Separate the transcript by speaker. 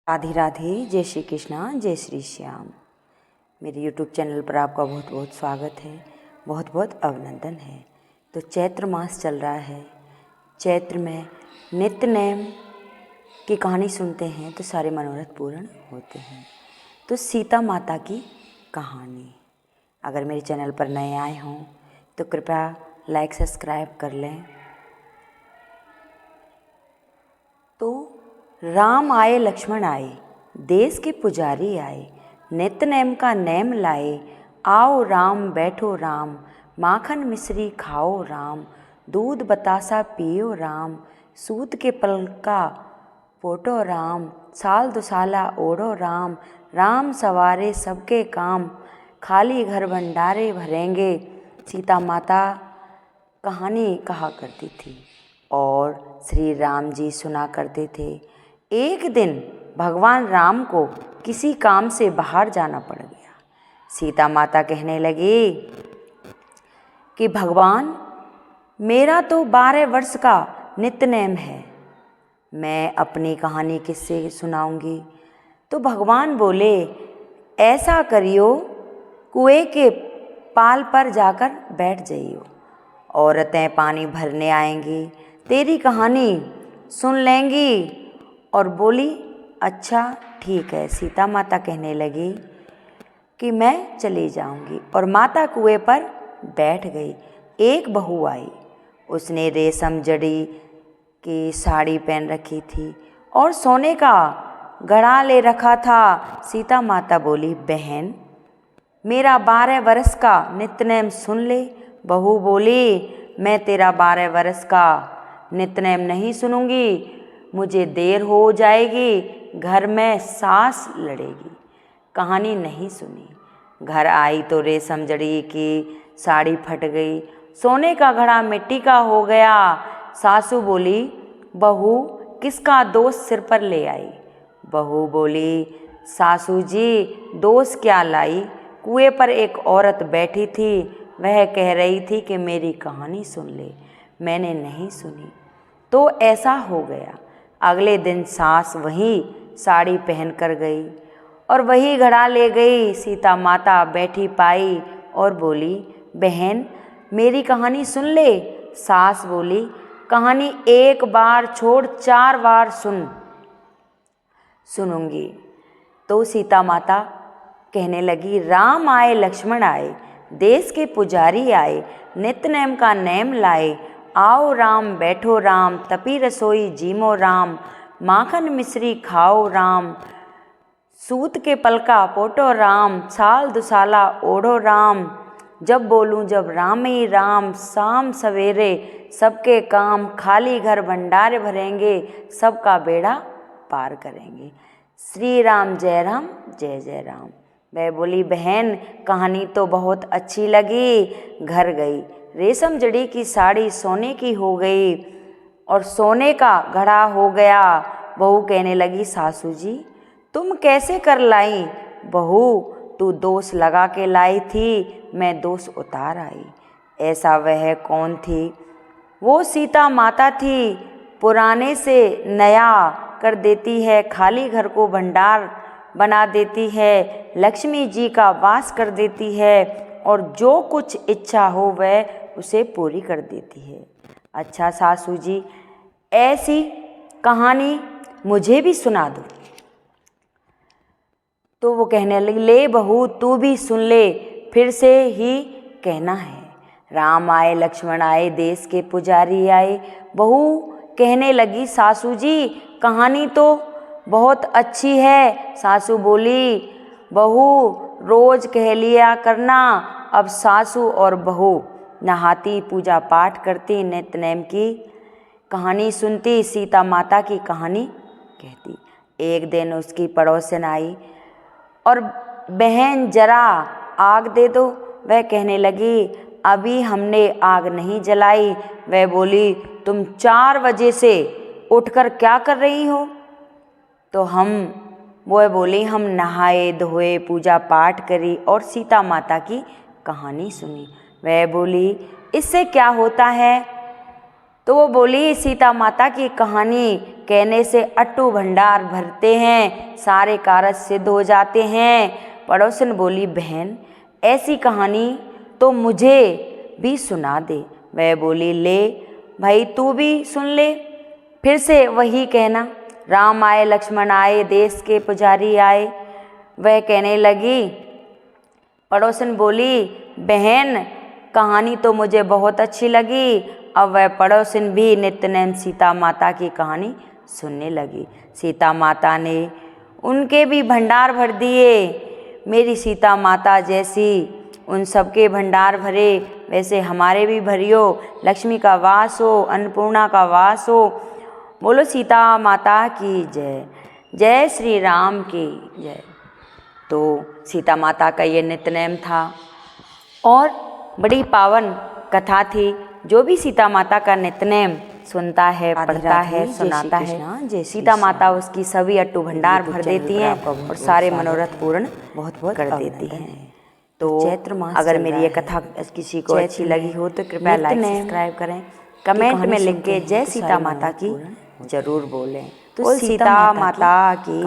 Speaker 1: राधे राधे, जय श्री कृष्णा, जय श्री श्याम। मेरे YouTube चैनल पर आपका बहुत बहुत स्वागत है, बहुत बहुत अभिनंदन है। तो चैत्र मास चल रहा है। चैत्र में नित्य नेम की कहानी सुनते हैं तो सारे मनोरथ पूर्ण होते हैं। तो सीता माता की कहानी, अगर मेरे चैनल पर नए आए हों तो कृपया लाइक सब्सक्राइब कर लें। तो राम आए लक्ष्मण आए, देश के पुजारी आए, नित्य नेम का नेम लाए। आओ राम बैठो राम, माखन मिश्री खाओ राम, दूध बतासा पियो राम, सूत के पलका पोटो राम, साल दुसाला ओढ़ो राम, राम सवारे सबके काम, खाली घर भंडारे भरेंगे। सीता माता कहानी कहा करती थी और श्री राम जी सुना करते थे। एक दिन भगवान राम को किसी काम से बाहर जाना पड़ गया। सीता माता कहने लगी कि भगवान, मेरा तो 12 वर्ष का नित्य नेम है, मैं अपनी कहानी किससे सुनाऊंगी। तो भगवान बोले, ऐसा करियो, कुएं के पाल पर जाकर बैठ जाइयो, औरतें पानी भरने आएंगी, तेरी कहानी सुन लेंगी। और बोली, अच्छा ठीक है। सीता माता कहने लगी कि मैं चली जाऊंगी और माता कुएं पर बैठ गई। एक बहू आई, उसने रेशम जड़ी की साड़ी पहन रखी थी और सोने का घड़ा ले रखा था। सीता माता बोली, बहन, मेरा 12 वर्ष का नित्य नेम सुन ले। बहू बोली, मैं तेरा 12 वर्ष का नित्य नेम नहीं सुनूंगी, मुझे देर हो जाएगी, घर में सास लड़ेगी। कहानी नहीं सुनी। घर आई तो रेशम जड़ी की साड़ी फट गई, सोने का घड़ा मिट्टी का हो गया। सासू बोली, बहू किसका दोष सिर पर ले आई। बहू बोली, सासू जी दोष क्या लाई, कुएं पर एक औरत बैठी थी, वह कह रही थी कि मेरी कहानी सुन ले, मैंने नहीं सुनी तो ऐसा हो गया। अगले दिन सास वही साड़ी पहन कर गई और वही घड़ा ले गई। सीता माता बैठी पाई और बोली, बहन मेरी कहानी सुन ले। सास बोली, कहानी एक बार छोड़ 4 बार सुनूंगी। तो सीता माता कहने लगी, राम आए लक्ष्मण आए, देश के पुजारी आए, नित्य नेम का नेम लाए। आओ राम बैठो राम, तपी रसोई जीमो राम, माखन मिश्री खाओ राम, सूत के पलका पोटो राम, साल दुसाला ओढ़ो राम। जब बोलूं जब राम ही राम, शाम सवेरे सबके काम, खाली घर भंडारे भरेंगे, सबका बेड़ा पार करेंगे। श्री राम जय राम, जय जय राम। वह बोली, बहन कहानी तो बहुत अच्छी लगी। घर गई, रेशम जड़ी की साड़ी सोने की हो गई और सोने का घड़ा हो गया। बहू कहने लगी, सासू जी तुम कैसे कर लाई। बहू, तू दोष लगा के लाई थी, मैं दोष उतार आई। ऐसा वह कौन थी। वो सीता माता थी, पुराने से नया कर देती है, खाली घर को भंडार बना देती है, लक्ष्मी जी का वास कर देती है और जो कुछ इच्छा हो वह उसे पूरी कर देती है। अच्छा सासू जी, ऐसी कहानी मुझे भी सुना दो। तो वो कहने लगी, ले बहू तू भी सुन ले, फिर से ही कहना है। राम आए लक्ष्मण आए, देश के पुजारी आए। बहू कहने लगी, सासू जी कहानी तो बहुत अच्छी है। सासू बोली, बहू रोज कह लिया करना। अब सासू और बहू नहाती, पूजा पाठ करती, नित्य नेम की कहानी सुनती, सीता माता की कहानी कहती। एक दिन उसकी पड़ोसन आई और बहन जरा आग दे दो। वह कहने लगी, अभी हमने आग नहीं जलाई। वह बोली, तुम 4 बजे से उठकर क्या कर रही हो। तो वो बोली, हम नहाए धोए, पूजा पाठ करी और सीता माता की कहानी सुनी। वह बोली, इससे क्या होता है। तो वो बोली, सीता माता की कहानी कहने से अट्टू भंडार भरते हैं, सारे कारज सिद्ध हो जाते हैं। पड़ोसन बोली, बहन ऐसी कहानी तो मुझे भी सुना दे। वह बोली, ले भाई तू भी सुन ले। फिर से वही कहना, राम आए लक्ष्मण आए, देश के पुजारी आए। वह कहने लगी, पड़ोसन बोली, बहन कहानी तो मुझे बहुत अच्छी लगी। अब वह पड़ोसन भी नित्य नेम सीता माता की कहानी सुनने लगी। सीता माता ने उनके भी भंडार भर दिए। मेरी सीता माता जैसी उन सबके भंडार भरे, वैसे हमारे भी भरियो। लक्ष्मी का वास हो, अन्नपूर्णा का वास हो। बोलो सीता माता की जय। जय श्री राम की जय। तो सीता माता का ये नित्यनेम था और बड़ी पावन कथा थी। जो भी सीता माता का नित्यनेम सुनता है, पढ़ता है, सुनाता है, सीता माता उसकी सभी अट्टू भंडार भर देती हैं और सारे मनोरथ पूर्ण बहुत कर देती हैं। तो चैत्र मास अगर मेरी ये कथा किसी को अच्छी लगी हो तो कृपया लाइक सब्सक्राइब करें, कमेंट में लिख के जय सीता माता की जरूर बोलें। तो सीता माता की